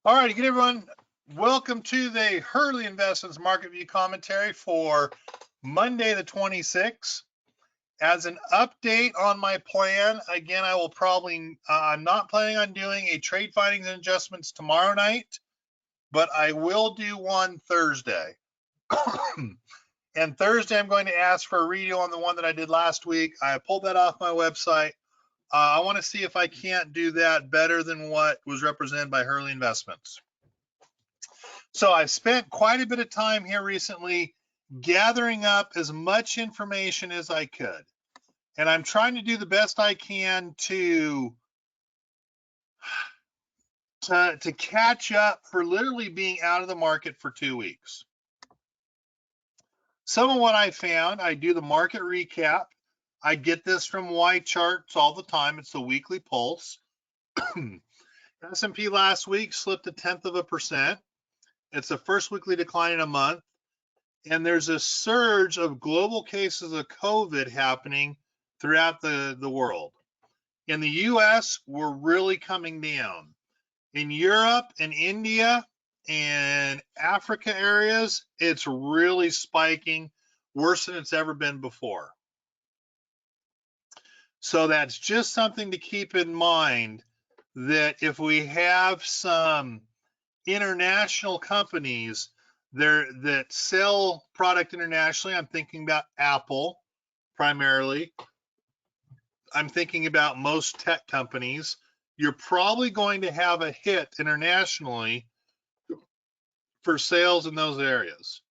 All right, good everyone. Welcome to the Hurley Investments Market View commentary for Monday the 26th. As an update on my plan, again, I will probably, I'm not planning on doing a trade findings and adjustments tomorrow night, but I will do one Thursday. And Thursday, I'm going to ask for a redo on the one that I did last week. I pulled that off my website. I want to see if I can't do that better than what was represented by Hurley Investments. So I've spent quite a bit of time here recently gathering up as much information as I could. And I'm trying to do the best I can to catch up for literally being out of the market for 2 weeks. Some of what I found, I do the market recap. I get this from Y charts all the time. It's the weekly pulse. S&P last week slipped 0.1%. It's the first weekly decline in a month. And there's a surge of global cases of COVID happening throughout the world. In the US, we're really coming down. In Europe and India and Africa areas, it's really spiking worse than it's ever been before. So that's just something to keep in mind, that if we have some international companies there that sell product internationally, I'm thinking about Apple primarily. I'm thinking about most tech companies. You're probably going to have a hit internationally for sales in those areas.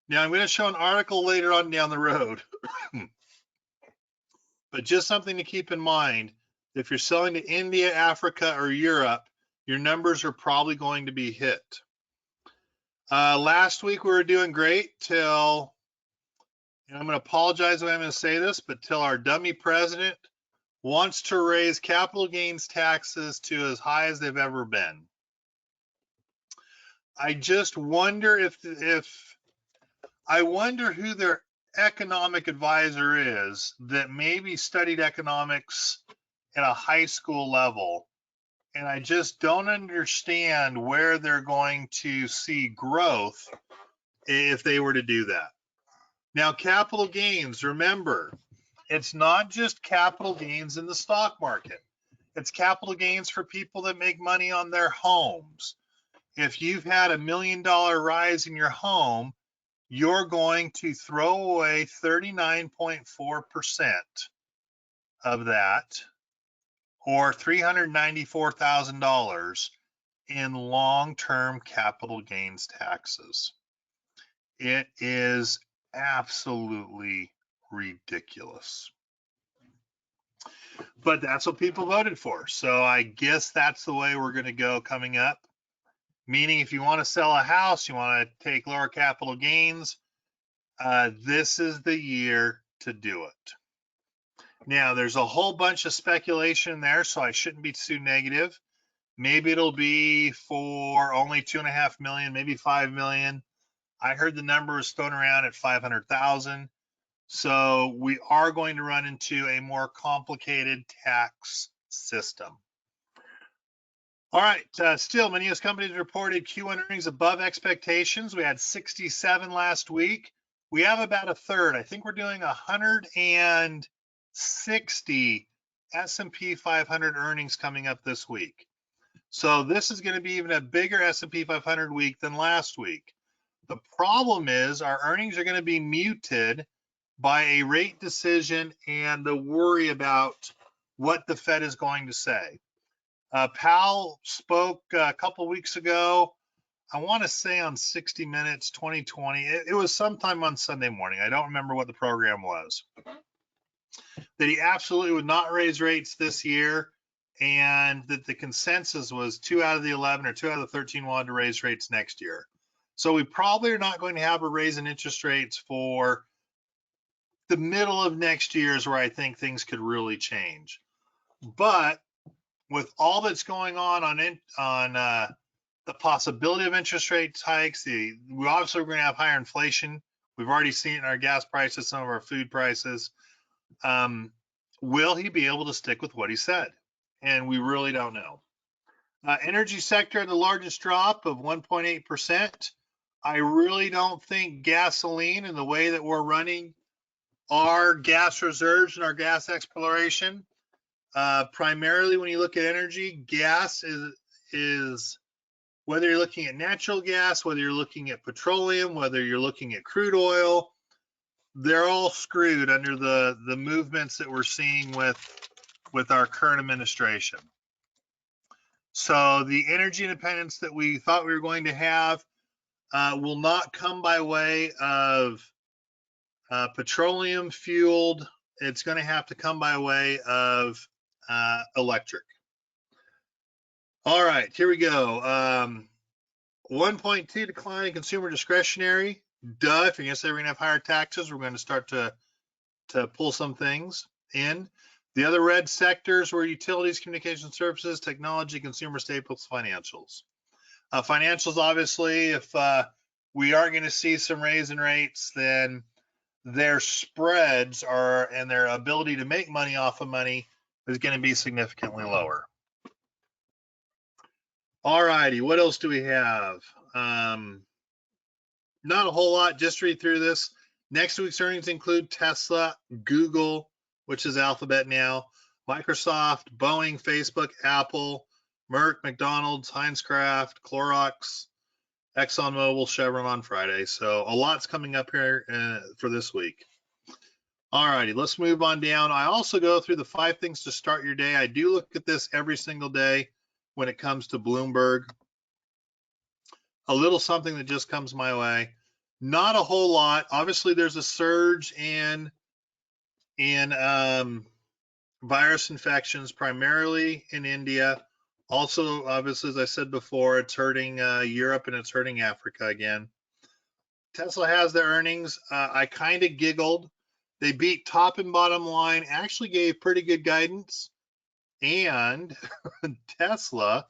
Now, I'm going to show an article later on down the road, but just something to keep in mind. If you're selling to India, Africa, or Europe, your numbers are probably going to be hit. Last week we were doing great till, and I'm going to apologize if I'm going to say this, but till our dummy president wants to raise capital gains taxes to as high as they've ever been. I just wonder I wonder who their economic advisor is that maybe studied economics at a high school level. And I just don't understand where they're going to see growth if they were to do that. Now, capital gains, remember, it's not just capital gains in the stock market. It's capital gains for people that make money on their homes. If you've had $1 million rise in your home, you're going to throw away 39.4% of that, or $394,000 in long-term capital gains taxes. It is absolutely ridiculous. But that's what people voted for. So I guess that's the way we're going to go coming up. Meaning if you want to sell a house, you want to take lower capital gains, this is the year to do it. Now, there's a whole bunch of speculation there, so I shouldn't be too negative. Maybe it'll be for only 2.5 million, maybe 5 million. I heard the number was thrown around at 500,000. So we are going to run into a more complicated tax system. All right, still, many U.S. companies reported Q1 earnings above expectations. We had 67 last week. We have about a third. I think we're doing 160 S&P 500 earnings coming up this week. So this is going to be even a bigger S&P 500 week than last week. The problem is our earnings are going to be muted by a rate decision and the worry about what the Fed is going to say. Powell spoke a couple weeks ago, I want to say on 60 Minutes 2020. It was sometime on Sunday morning. I don't remember what the program was. That he absolutely would not raise rates this year, and that the consensus was 2 out of the 11 or 2 out of the 13 wanted to raise rates next year. So we probably are not going to have a raise in interest rates for the middle of next year is where I think things could really change. But with all that's going on the possibility of interest rate hikes, we obviously are going to have higher inflation. We've already seen it in our gas prices, some of our food prices. Will he be able to stick with what he said? And we really don't know. Energy sector had the largest drop of 1.8%. I really don't think gasoline and the way that we're running our gas reserves and our gas exploration, primarily when you look at energy, gas is whether you're looking at natural gas, whether you're looking at petroleum, whether you're looking at crude oil, they're all screwed under the movements that we're seeing with our current administration. So the energy independence that we thought we were going to have will not come by way of petroleum fueled. It's going to have to come by way of electric. All right, here we go. 1.2 decline in consumer discretionary. Duh, if you're going to say we're going to have higher taxes, we're going to start to pull some things in. The other red sectors were utilities, communication services, technology, consumer staples, financials. Financials, obviously, if we are going to see some raise in rates, then their spreads and their ability to make money off of money is going to be significantly lower. All righty, what else do we have? Not a whole lot, just read through this. Next week's earnings include Tesla, Google, which is Alphabet now, Microsoft, Boeing, Facebook, Apple, Merck, McDonald's, Heinz Kraft, Clorox, ExxonMobil, Chevron on Friday. So a lot's coming up here for this week. All righty, let's move on down. I also go through the 5 things to start your day. I do look at this every single day when it comes to Bloomberg. A little something that just comes my way. Not a whole lot. Obviously, there's a surge in virus infections, primarily in India. Also, obviously, as I said before, it's hurting Europe and it's hurting Africa again. Tesla has their earnings. I kind of giggled. They beat top and bottom line, actually gave pretty good guidance, and Tesla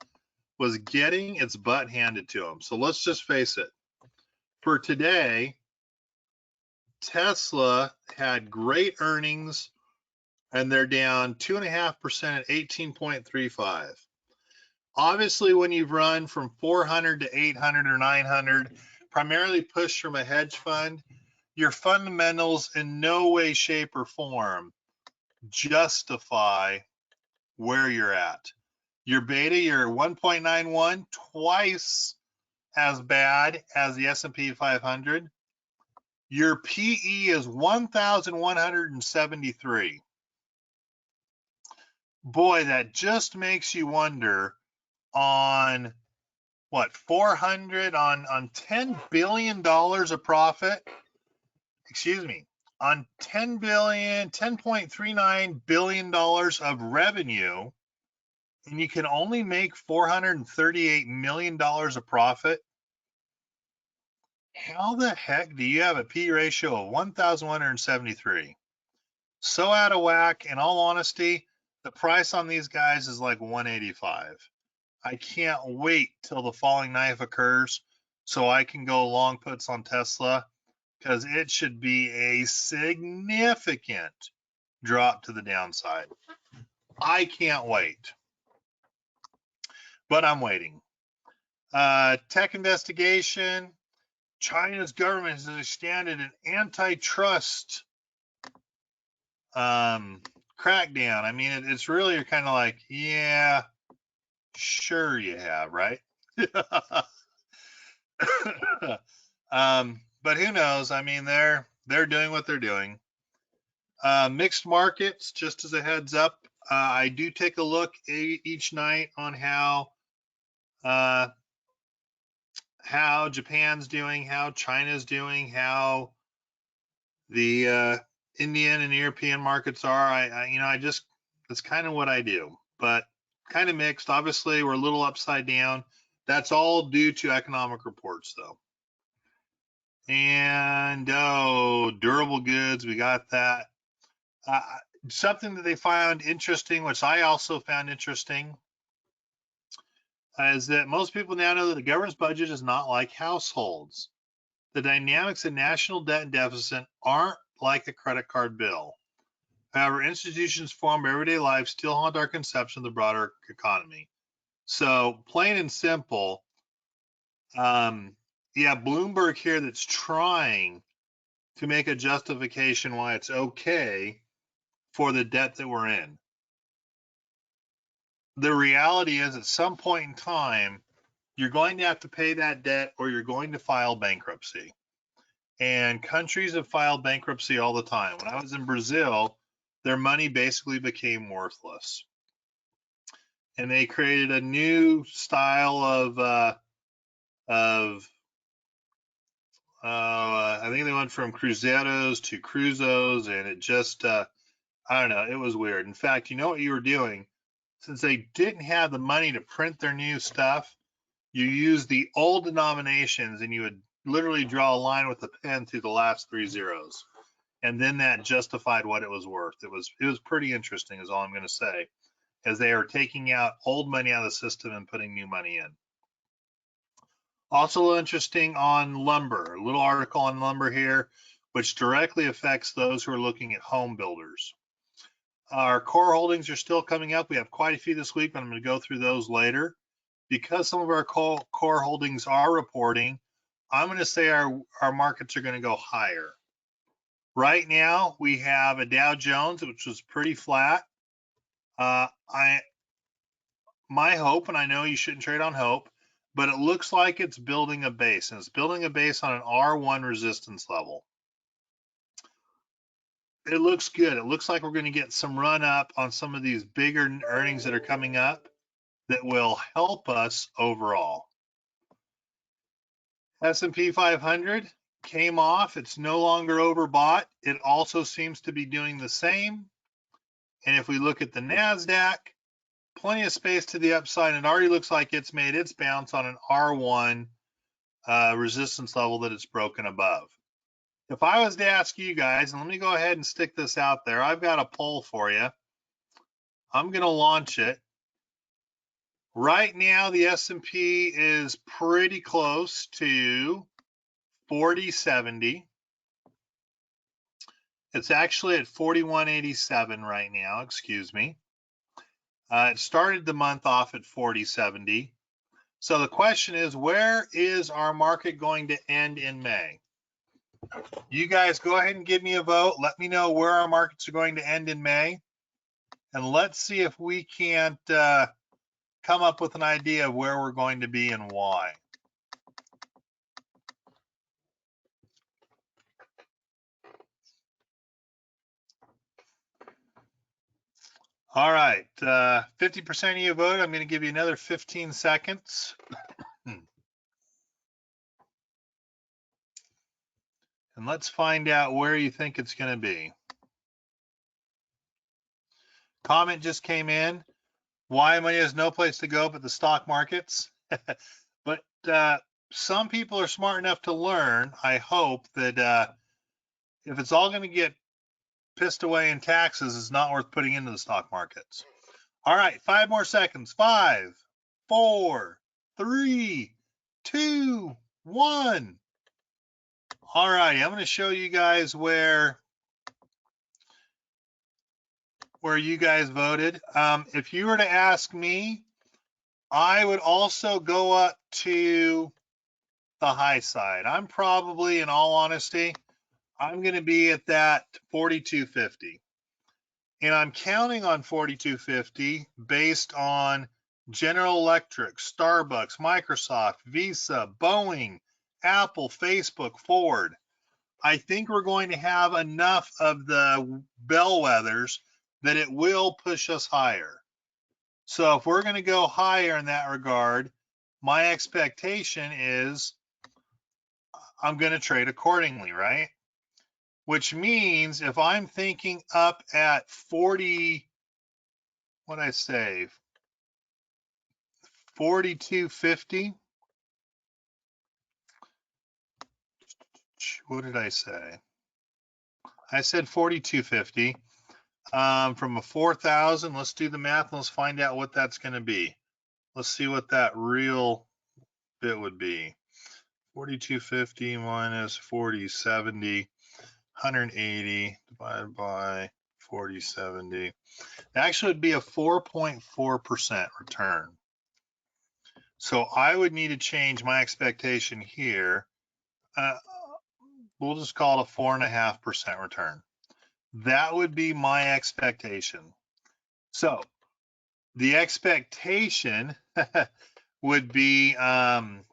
was getting its butt handed to them. So let's just face it. For today, Tesla had great earnings, and they're down 2.5% at 18.35. Obviously, when you've run from 400 to 800 or 900, primarily pushed from a hedge fund, your fundamentals in no way, shape, or form justify where you're at. Your beta, you're 1.91, twice as bad as the S&P 500. Your PE is 1,173. Boy, that just makes you wonder on what, 400 on $10 billion of profit. Excuse me, on $10.39 billion of revenue, and you can only make $438 million of profit. How the heck do you have a P ratio of 1,173? So out of whack. In all honesty, the price on these guys is like 185. I can't wait till the falling knife occurs so I can go long puts on Tesla, because it should be a significant drop to the downside. I can't wait, but I'm waiting. Tech investigation. China's government has extended an antitrust crackdown. I mean, it's really kind of like, yeah, sure you have, right? But who knows? I mean, they're doing what they're doing. Mixed markets, just as a heads up, I do take a look each night on how Japan's doing, how China's doing, how the Indian and European markets are. That's kind of what I do, but kind of mixed. Obviously, we're a little upside down. That's all due to economic reports, though. And durable goods, we got that. Something that they found interesting, which I also found interesting, is that most people now know that the government's budget is not like households. The dynamics of national debt and deficit aren't like a credit card bill. However, institutions formed by everyday life still haunt our conception of the broader economy. So plain and simple, yeah, Bloomberg here that's trying to make a justification why it's okay for the debt that we're in. The reality is at some point in time, you're going to have to pay that debt or you're going to file bankruptcy. And countries have filed bankruptcy all the time. When I was in Brazil, their money basically became worthless. And they created a new style of I think they went from cruzeiros to cruzos, and it just I don't know, it was weird. In fact, you know what you were doing? Since they didn't have the money to print their new stuff, you used the old denominations and you would literally draw a line with a pen through the last 3 zeros. And then that justified what it was worth. It was pretty interesting is all I'm going to say, as they are taking out old money out of the system and putting new money in. Also interesting on lumber, a little article on lumber here, which directly affects those who are looking at home builders. Our core holdings are still coming up. We have quite a few this week, but I'm going to go through those later. Because some of our core holdings are reporting, I'm going to say our markets are going to go higher. Right now, we have a Dow Jones, which was pretty flat. My hope, and I know you shouldn't trade on hope, but it looks like it's building a base, and it's building a base on an R1 resistance level. It looks good. It looks like we're going to get some run up on some of these bigger earnings that are coming up that will help us overall. S&P 500 came off. It's no longer overbought. It also seems to be doing the same. And if we look at the NASDAQ, plenty of space to the upside. And it already looks like it's made its bounce on an R1 resistance level that it's broken above. If I was to ask you guys, and let me go ahead and stick this out there, I've got a poll for you. I'm going to launch it. Right now, the S&P is pretty close to 4070. It's actually at 4187 right now, excuse me. It started the month off at 4070. So the question is, where is our market going to end in May? You guys go ahead and give me a vote. Let me know where our markets are going to end in May. And let's see if we can't come up with an idea of where we're going to be and why. All right, 50% of you voted. I'm going to give you another 15 seconds. And let's find out where you think it's going to be. Comment just came in. Why money has no place to go but the stock markets. But some people are smart enough to learn, I hope, that if it's all going to get pissed away in taxes, it's not worth putting into the stock markets. All right, 5 more seconds. 5, 4, 3, 2, 1. All righty, I'm going to show you guys where you guys voted. If you were to ask me, I would also go up to the high side. I'm probably, in all honesty, I'm going to be at that 4250. And I'm counting on 4250 based on General Electric, Starbucks, Microsoft, Visa, Boeing, Apple, Facebook, Ford. I think we're going to have enough of the bellwethers that it will push us higher. So if we're going to go higher in that regard, my expectation is I'm going to trade accordingly, right? Which means if I'm thinking up at 40, what'd I say? 4250. What did I say? I said 4250. From a 4,000, let's do the math and let's find out what that's going to be. Let's see what that real bit would be. 4250 minus 4070, 180 divided by 4070. It actually would be a 4.4% return. So I would need to change my expectation here. We'll just call it a 4.5% return. That would be my expectation. So the expectation would be that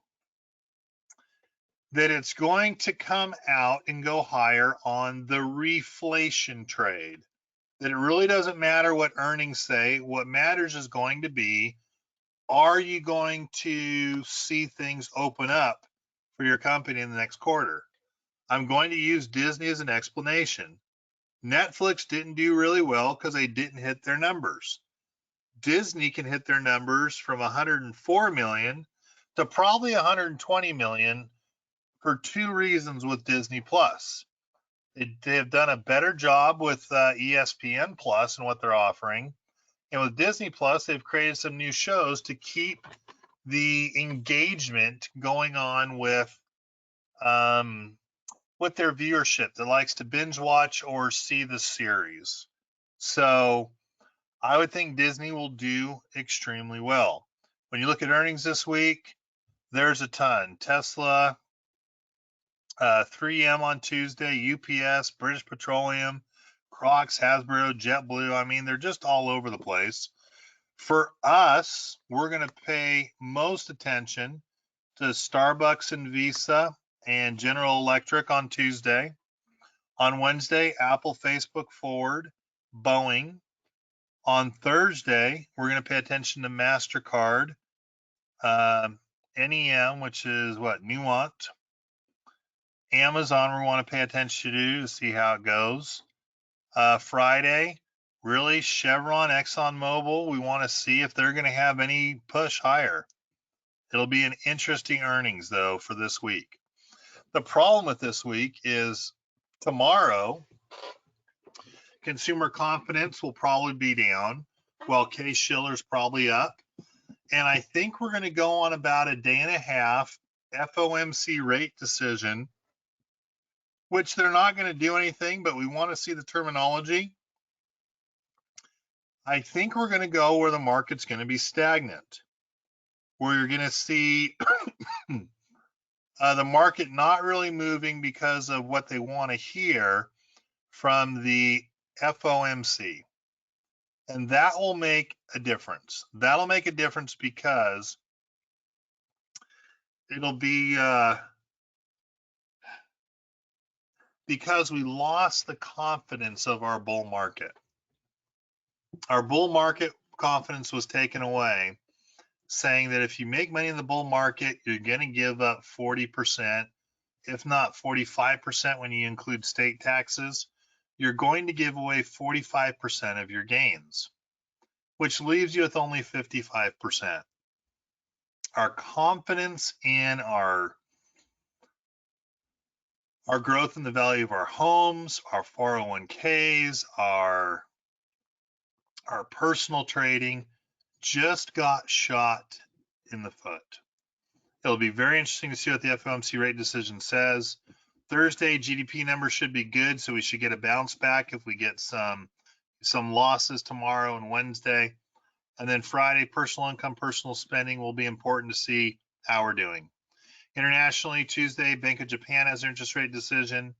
it's going to come out and go higher on the reflation trade. That it really doesn't matter what earnings say. What matters is going to be, are you going to see things open up for your company in the next quarter? I'm going to use Disney as an explanation. Netflix didn't do really well because they didn't hit their numbers. Disney can hit their numbers from 104 million to probably 120 million for two reasons with Disney Plus. They have done a better job with ESPN Plus and what they're offering. And with Disney Plus, they've created some new shows to keep the engagement going on with their viewership that likes to binge watch or see the series. So I would think Disney will do extremely well. When you look at earnings this week, there's a ton. Tesla, 3M on Tuesday, UPS, British Petroleum, Crocs, Hasbro, JetBlue. I mean, they're just all over the place. For us, we're going to pay most attention to Starbucks and Visa and General Electric on Tuesday. On Wednesday, Apple, Facebook, Ford, Boeing. On Thursday, we're going to pay attention to MasterCard, NEM, which is what, Nuance. Amazon, we want to pay attention to see how it goes. Friday, really Chevron, ExxonMobil, we want to see if they're going to have any push higher. It'll be an interesting earnings, though, for this week. The problem with this week is tomorrow, consumer confidence will probably be down, while Case-Shiller's probably up. And I think we're going to go on about a day and a half FOMC rate decision, which they're not going to do anything, but we want to see the terminology. I think we're going to go where the market's going to be stagnant, where you're going to see the market not really moving because of what they want to hear from the FOMC. And that will make a difference. That'll make a difference because it'll be because we lost the confidence of our bull market. Our bull market confidence was taken away, saying that if you make money in the bull market, you're going to give up 40%, if not 45% when you include state taxes. You're going to give away 45% of your gains, which leaves you with only 55%. Our confidence in our growth in the value of our homes, our 401ks, our personal trading just got shot in the foot. It'll be very interesting to see what the FOMC rate decision says. Thursday, GDP numbers should be good, so we should get a bounce back if we get some losses tomorrow and Wednesday. And then Friday, personal income, personal spending will be important to see how we're doing. Internationally, Tuesday, Bank of Japan has their interest rate decision.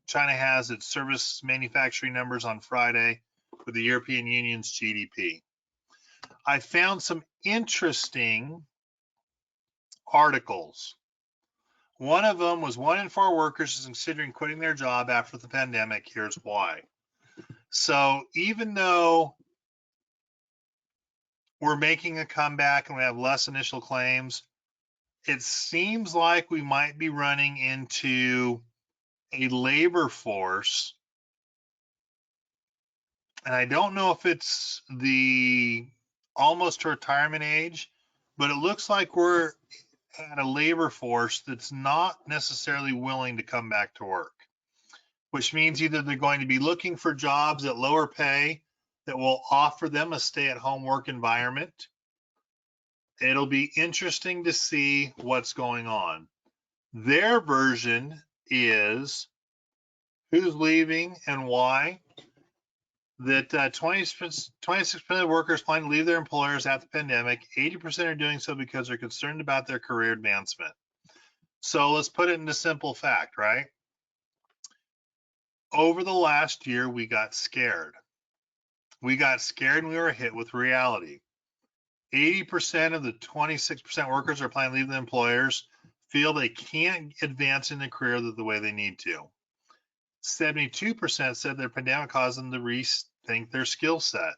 China has its service manufacturing numbers on Friday with the European Union's GDP. I found some interesting articles. One of them was 1 in 4 workers is considering quitting their job after the pandemic. Here's why. So even though we're making a comeback and we have less initial claims, it seems like we might be running into a labor force. And I don't know if it's the almost to retirement age, but it looks like we're at a labor force that's not necessarily willing to come back to work, which means either they're going to be looking for jobs at lower pay that will offer them a stay-at-home work environment. It'll be interesting to see what's going on. Their version is who's leaving and why. that 26% of workers plan to leave their employers after the pandemic. 80% are doing so because they're concerned about their career advancement. So let's put it into simple fact, right? Over the last year, we got scared. We got scared and we were hit with reality. 80% of the 26% workers are planning to leave the employers feel they can't advance in their career the way they need to. 72% said their pandemic caused them to rethink their skill set.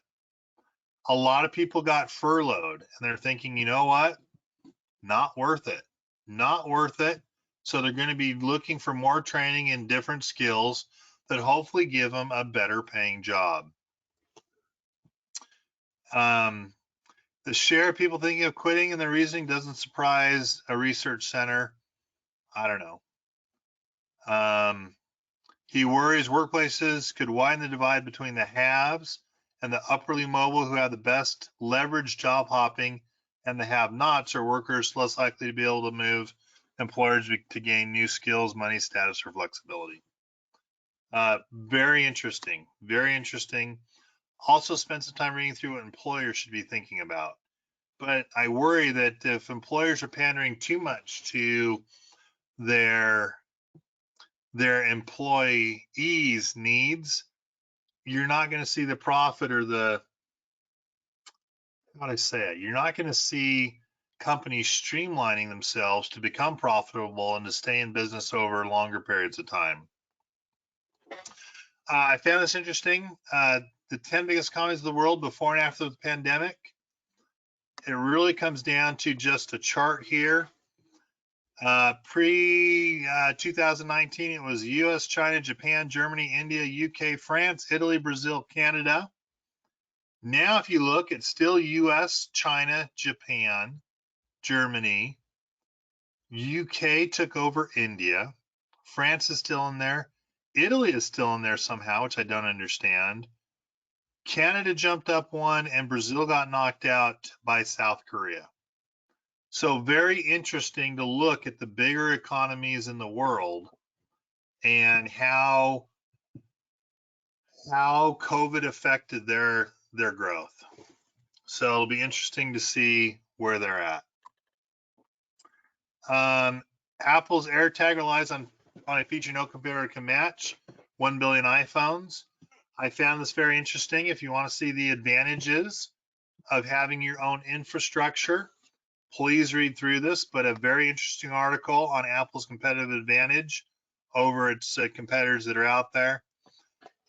A lot of people got furloughed and they're thinking, you know what? Not worth it. Not worth it. So they're going to be looking for more training in different skills that hopefully give them a better paying job. The share of people thinking of quitting and their reasoning doesn't surprise a research center. I don't know. He worries workplaces could widen the divide between the haves and the upperly mobile who have the best leverage job hopping, and the have-nots are workers less likely to be able to move employers to gain new skills, money, status, or flexibility. Very interesting. Very interesting. Also spend some time reading through what employers should be thinking about. But I worry that if employers are pandering too much to their employees' needs, you're not going to see the profit or the, how do I say it? You're not going to see companies streamlining themselves to become profitable and to stay in business over longer periods of time. I found this interesting. The 10 biggest economies of the world before and after the pandemic. It really comes down to just a chart here. Pre-2019, it was US, China, Japan, Germany, India, UK, France, Italy, Brazil, Canada. Now, if you look, it's still US, China, Japan, Germany. UK took over India. France is still in there. Italy is still in there somehow, which I don't understand. Canada jumped up one, and Brazil got knocked out by South Korea. So very interesting to look at the bigger economies in the world and how COVID affected their growth. So it'll be interesting to see where they're at. Apple's AirTag relies on a feature no computer can match, 1 billion iPhones. I found this very interesting. If you want to see the advantages of having your own infrastructure, please read through this, but a very interesting article on Apple's competitive advantage over its competitors that are out there.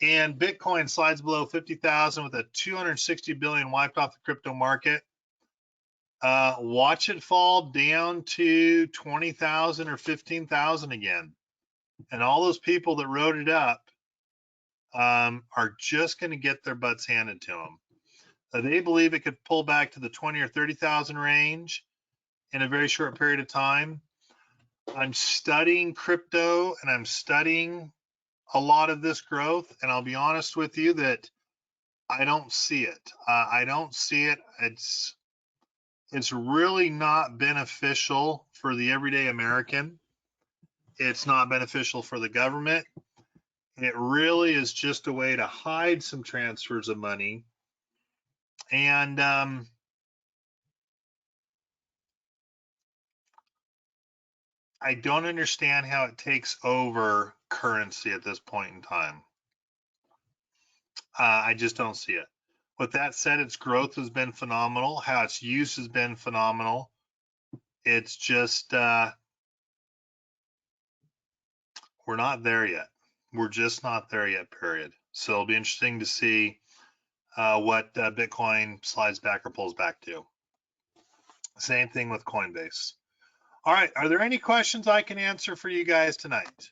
And Bitcoin slides below 50,000 with a 260 billion wiped off the crypto market. Watch it fall down to 20,000 or 15,000 again. And all those people that wrote it up are just going to get their butts handed to them. They believe it could pull back to the 20 or 30,000 range in a very short period of time. I'm studying crypto and I'm studying a lot of this growth, and I'll be honest with you that I don't see it. I don't see it. It's really not beneficial for the everyday American. It's not beneficial for the government. It really is just a way to hide some transfers of money. And I don't understand how it takes over currency at this point in time. I just don't see it. With that said, its growth has been phenomenal. How its use has been phenomenal. It's just, we're not there yet. We're just not there yet, period. So it'll be interesting to see what Bitcoin slides back or pulls back to. Same thing with Coinbase. All right, are there any questions I can answer for you guys tonight?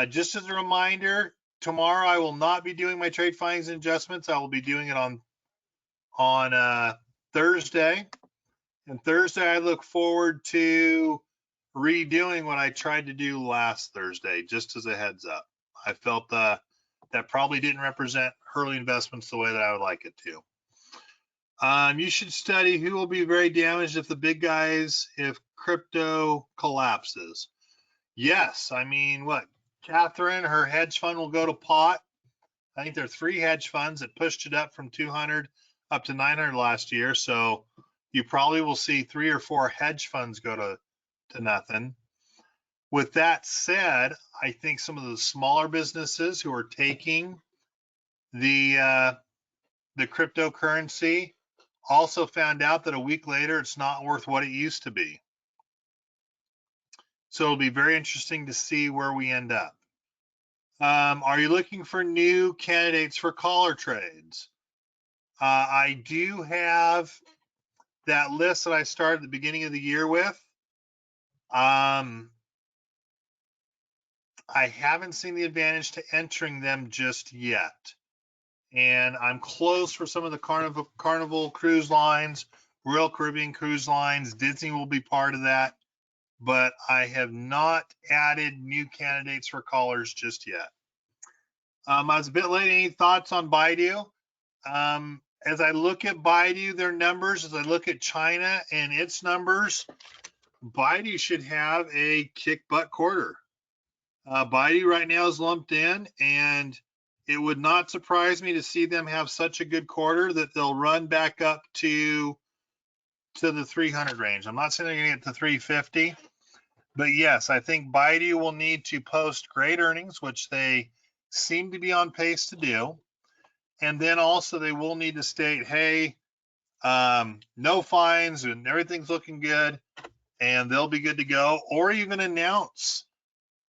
Just as a reminder, tomorrow I will not be doing my trade findings and adjustments. I will be doing it on Thursday. And Thursday, I look forward to redoing what I tried to do last Thursday, just as a heads up. I felt that probably didn't represent Hurley Investments the way that I would like it to. You should study who will be very damaged if the big guys, if crypto collapses. Yes, I mean, what? Catherine, her hedge fund will go to pot. I think there are 3 hedge funds that pushed it up from 200 up to 900 last year. So you probably will see 3 or 4 hedge funds go to nothing. With that said, I think some of the smaller businesses who are taking the cryptocurrency also found out that a week later it's not worth what it used to be. So it'll be very interesting to see where we end up. Are you looking for new candidates for caller trades? I do have that list that I started at the beginning of the year with. I haven't seen the advantage to entering them just yet. And I'm close for some of the Carnival cruise lines, Royal Caribbean cruise lines. Disney will be part of that. But I have not added new candidates for callers just yet. I was a bit late. Any thoughts on Baidu? As I look at Baidu, their numbers, as I look at China and its numbers, Baidu should have a kick butt quarter. Baidu right now is lumped in, and it would not surprise me to see them have such a good quarter that they'll run back up to the 300 range. I'm not saying they're going to get to 350, but yes, I think Baidu will need to post great earnings, which they seem to be on pace to do. And then also they will need to state, hey, no fines and everything's looking good, and they'll be good to go, or even announce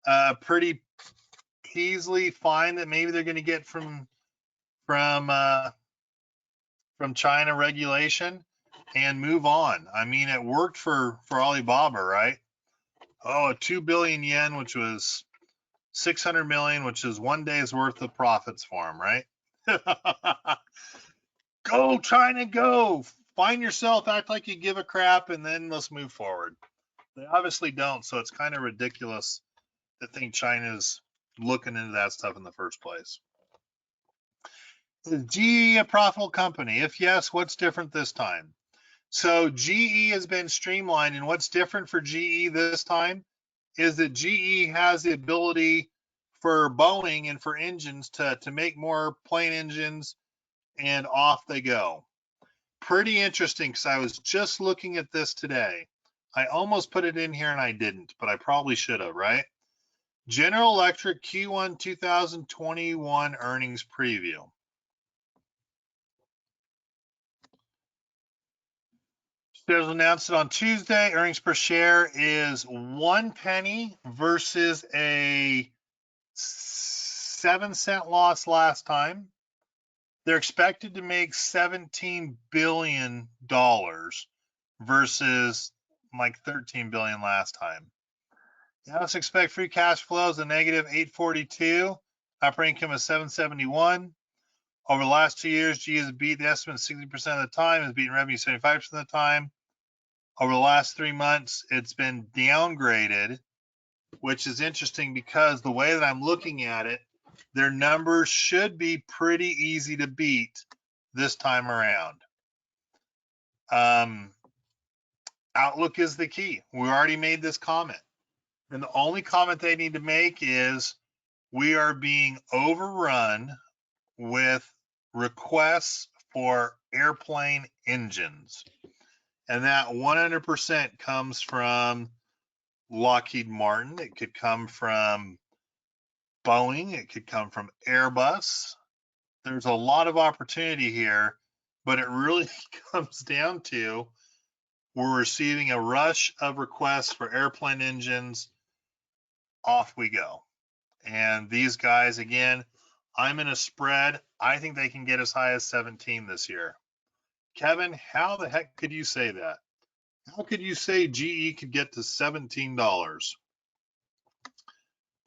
a pretty easily fine that maybe they're going to get from China regulation and move on. I mean, it worked for Alibaba, right? Oh, 2 billion yen, which was 600 million, which is 1 day's worth of profits for them, right? Go China, go! Find yourself, act like you give a crap, and then let's move forward. They obviously don't, so it's kind of ridiculous to think China's looking into that stuff in the first place. Is GE a profitable company? If yes, what's different this time? So GE has been streamlined, and what's different for GE this time is that GE has the ability for Boeing and for engines to make more plane engines, and off they go. Pretty interesting, because I was just looking at this today. I almost put it in here and I didn't, but I probably should have, right? General Electric Q1 2021 earnings preview. Shares announced it on Tuesday. Earnings per share is 1 penny versus a 7-cent loss last time. They're expected to make $17 billion versus like $13 billion last time. Now let's expect free cash flows a negative 842, operating income of 771. Over the last 2 years, GE has beat the estimate 60% of the time, has beaten revenue 75% of the time. Over the last 3 months, it's been downgraded, which is interesting because the way that I'm looking at it, their numbers should be pretty easy to beat this time around. Outlook is the key. We already made this comment. And the only comment they need to make is we are being overrun with requests for airplane engines. And that 100% comes from Lockheed Martin. It could come from Boeing. It could come from Airbus. There's a lot of opportunity here, but it really comes down to we're receiving a rush of requests for airplane engines. Off we go. And these guys, again, I'm in a spread. I think they can get as high as 17 this year. Kevin, how the heck could you say that? How could you say GE could get to $17?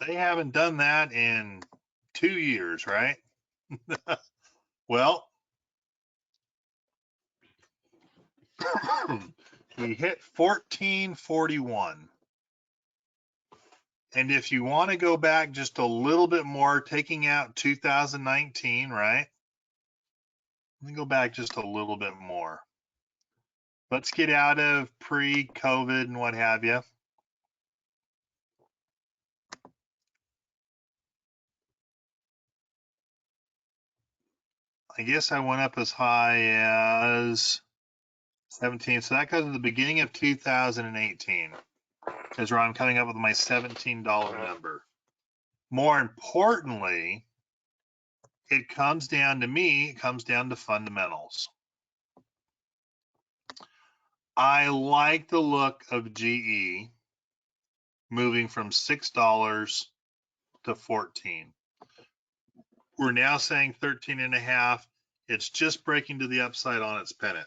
They haven't done that in 2 years, right? Well, we hit 1441. And if you want to go back just a little bit more, taking out 2019, right? Let me go back just a little bit more. Let's get out of pre-COVID and what have you. I guess I went up as high as 17. So that goes to the beginning of 2018 is where I'm coming up with my $17 number. More importantly, it comes down to fundamentals. I like the look of GE moving from $6 to 14. We're now saying 13.5. It's just breaking to the upside on its pennant.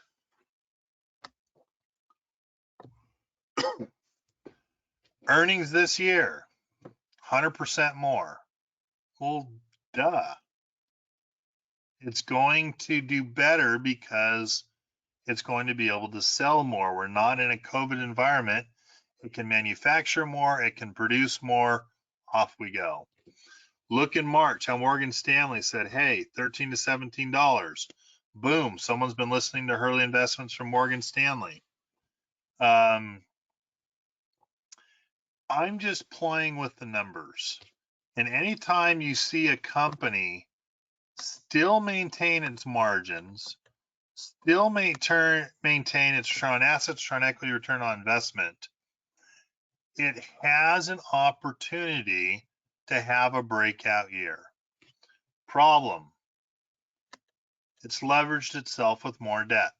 Earnings this year, 100% more. Well, duh. It's going to do better because it's going to be able to sell more. We're not in a COVID environment. It can manufacture more. It can produce more. Off we go. Look in March how Morgan Stanley said, hey, $13 to $17. Boom. Someone's been listening to Hurley Investments from Morgan Stanley. I'm just playing with the numbers. And anytime you see a company still maintain its margins, still maintain its return on assets, return on equity, return on investment, it has an opportunity to have a breakout year. Problem, it's leveraged itself with more debt.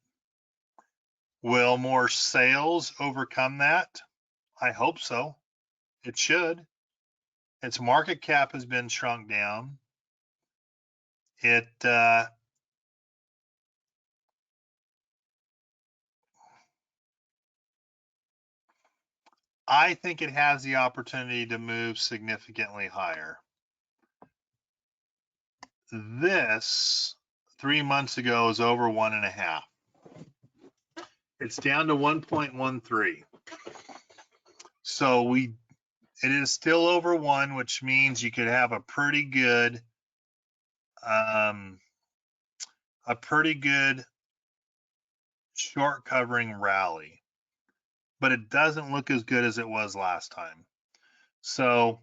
Will more sales overcome that? I hope so. It should. Its market cap has been shrunk down. I think it has the opportunity to move significantly higher. This 3 months ago was over 1.5. It's down to 1.13. So it is still over 1, which means you could have a pretty good short covering rally, but it doesn't look as good as it was last time. So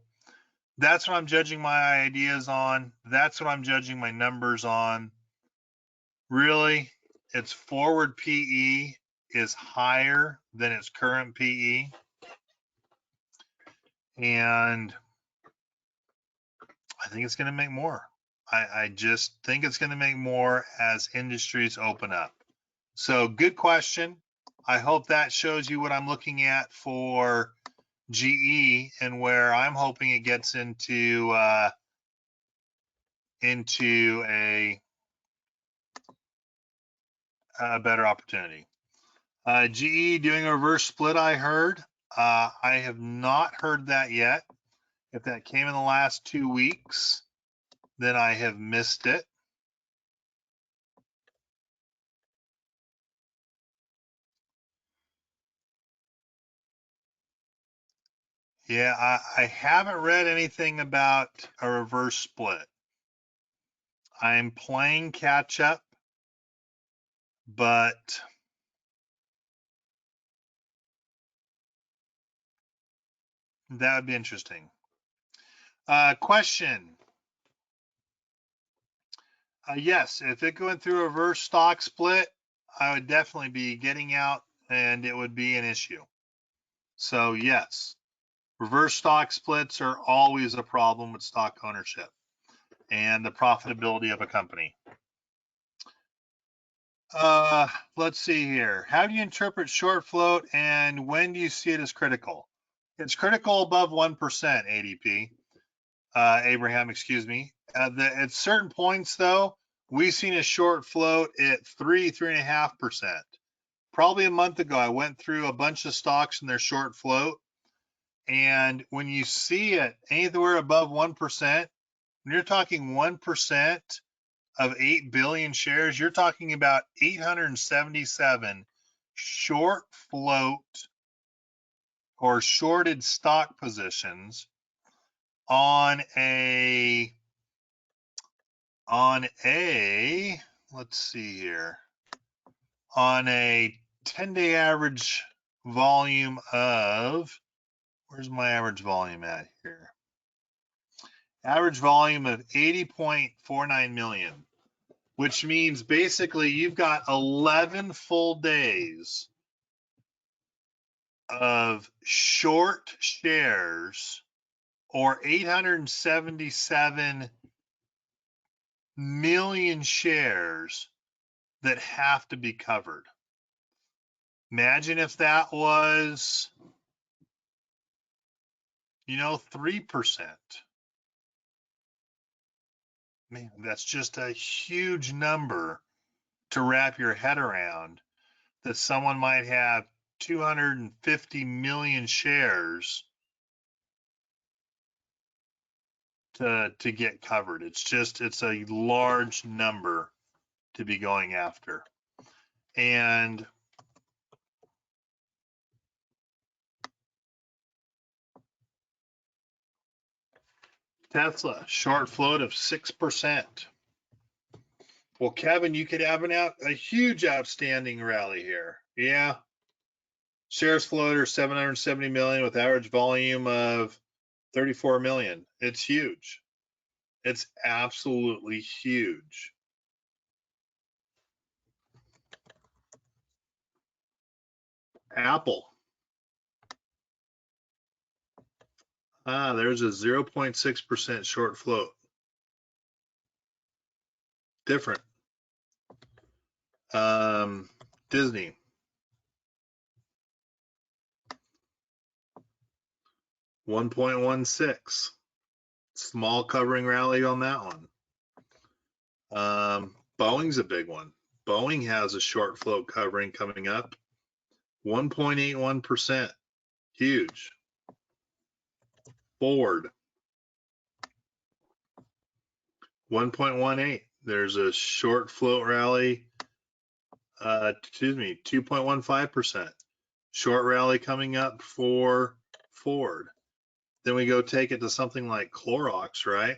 that's what I'm judging my ideas on. That's what I'm judging my numbers on. Really, its forward PE is higher than its current PE. And I think it's going to make more. I just think it's going to make more as industries open up. So good question. I hope that shows you what I'm looking at for GE and where I'm hoping it gets into a better opportunity. GE doing a reverse split, I heard. I have not heard that yet. If that came in the last 2 weeks, then I have missed it. Yeah, I haven't read anything about a reverse split. I'm playing catch up, but that would be interesting. Question. Yes, if it went through a reverse stock split, I would definitely be getting out and it would be an issue. So yes, reverse stock splits are always a problem with stock ownership and the profitability of a company. Let's see here. How do you interpret short float and when do you see it as critical? It's critical above 1%, ADP. Abraham, excuse me. At certain points, though, we've seen a short float at 3.5%. Probably a month ago, I went through a bunch of stocks in their short float. And when you see it anywhere above 1%, when you're talking 1% of 8 billion shares, you're talking about 877 short float or shorted stock positions on a let's see here, on a 10-day average volume of, where's my average volume at here? Average volume of 80.49 million, which means basically you've got 11 full days of short shares, or 877 million shares that have to be covered. Imagine if that was, 3%. Man, that's just a huge number to wrap your head around, that someone might have 250 million shares to get covered. It's a large number to be going after. And Tesla, short float of 6%. Well, Kevin, you could have a huge outstanding rally here. Yeah. Shares float are 770 million with average volume of 34 million. It's huge. It's absolutely huge. Apple. There's a 0.6% short float. Different. Disney. $1.16. Small covering rally on that one. Boeing's a big one. Boeing has a short float covering coming up. 1.81%. Huge. Ford. 1.18. There's a short float rally. 2.15%. Short rally coming up for Ford. Then we go take it to something like Clorox, right?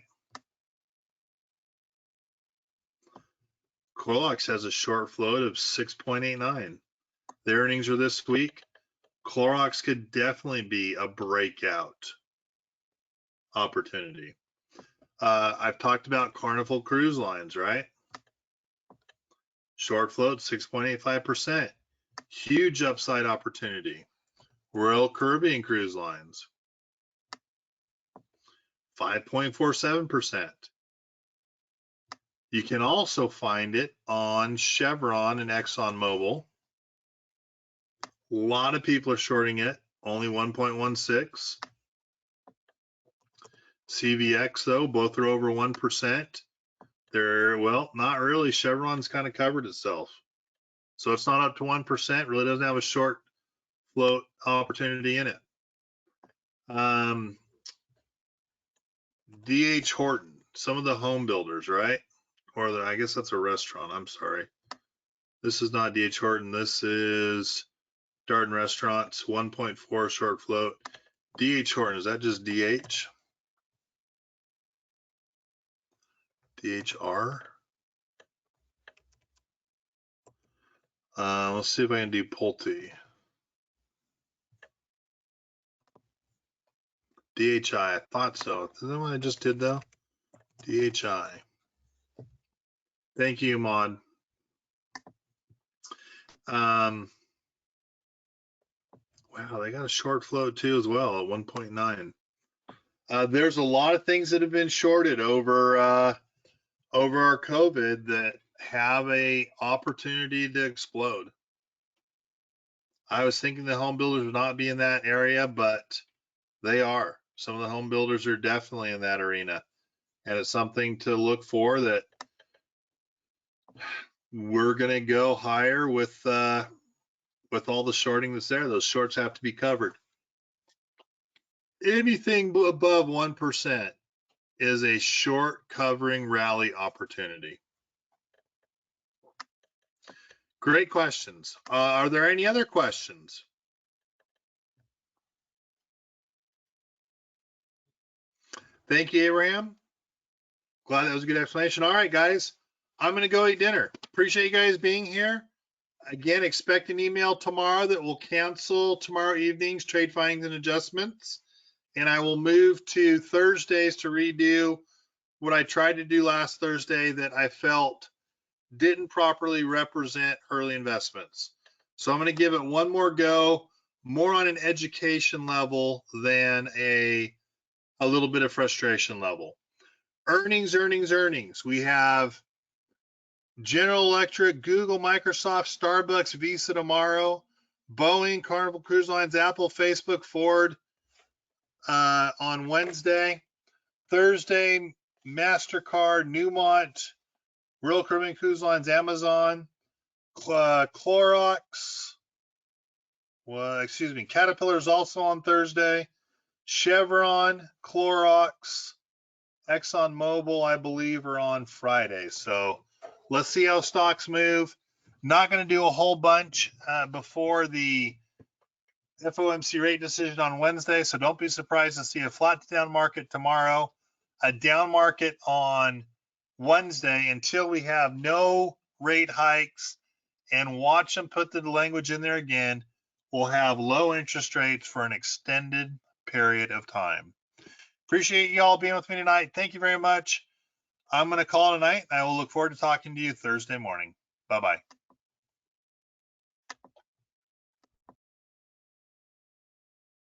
Clorox has a short float of 6.89. Their earnings are this week. Clorox could definitely be a breakout opportunity. I've talked about Carnival Cruise Lines, right? Short float, 6.85%. Huge upside opportunity. Royal Caribbean Cruise Lines, 5.47%. You can also find it on Chevron and ExxonMobil. A lot of people are shorting it, only 1.16. CVX, though, both are over 1%. They're, well, not really. Chevron's kind of covered itself. So it's not up to 1%, really doesn't have a short float opportunity in it. DH Horton, some of the home builders, right? Or I guess that's a restaurant, I'm sorry. This is not DH Horton, this is Darden Restaurants, 1.4 short float. DH Horton, is that just DH? DHR? Let's see if I can do Pulte. DHI, I thought so. Is that what I just did though? DHI. Thank you, Maud. Wow, they got a short float too as well at 1.9. There's a lot of things that have been shorted over our COVID that have a opportunity to explode. I was thinking the home builders would not be in that area, but they are. Some of the home builders are definitely in that arena, and it's something to look for, that we're going to go higher with all the shorting that's there. Those shorts have to be covered. Anything above 1% is a short covering rally opportunity. Great questions. Are there any other questions? Thank you, Abraham. Glad that was a good explanation. All right, guys, I'm going to go eat dinner. Appreciate you guys being here. Again, expect an email tomorrow that will cancel tomorrow evening's trade findings and adjustments. And I will move to Thursdays to redo what I tried to do last Thursday that I felt didn't properly represent Hurley Investments. So I'm going to give it one more go, more on an education level than a little bit of frustration level. Earnings. We have General Electric, Google, Microsoft, Starbucks, Visa tomorrow, Boeing, Carnival Cruise Lines, Apple, Facebook, Ford on Wednesday. Thursday, MasterCard, Newmont, Royal Caribbean Cruise Lines, Amazon, Clorox, Caterpillar is also on Thursday. Chevron, Clorox, ExxonMobil, I believe, are on Friday. So let's see how stocks move. Not going to do a whole bunch before the FOMC rate decision on Wednesday, so don't be surprised to see a flat to down market tomorrow, a down market on Wednesday until we have no rate hikes, and watch them put the language in there again. We'll have low interest rates for an extended period of time. Appreciate you all being with me tonight. Thank you very much. I'm going to call it a night, and I will look forward to talking to you Thursday morning. Bye-bye.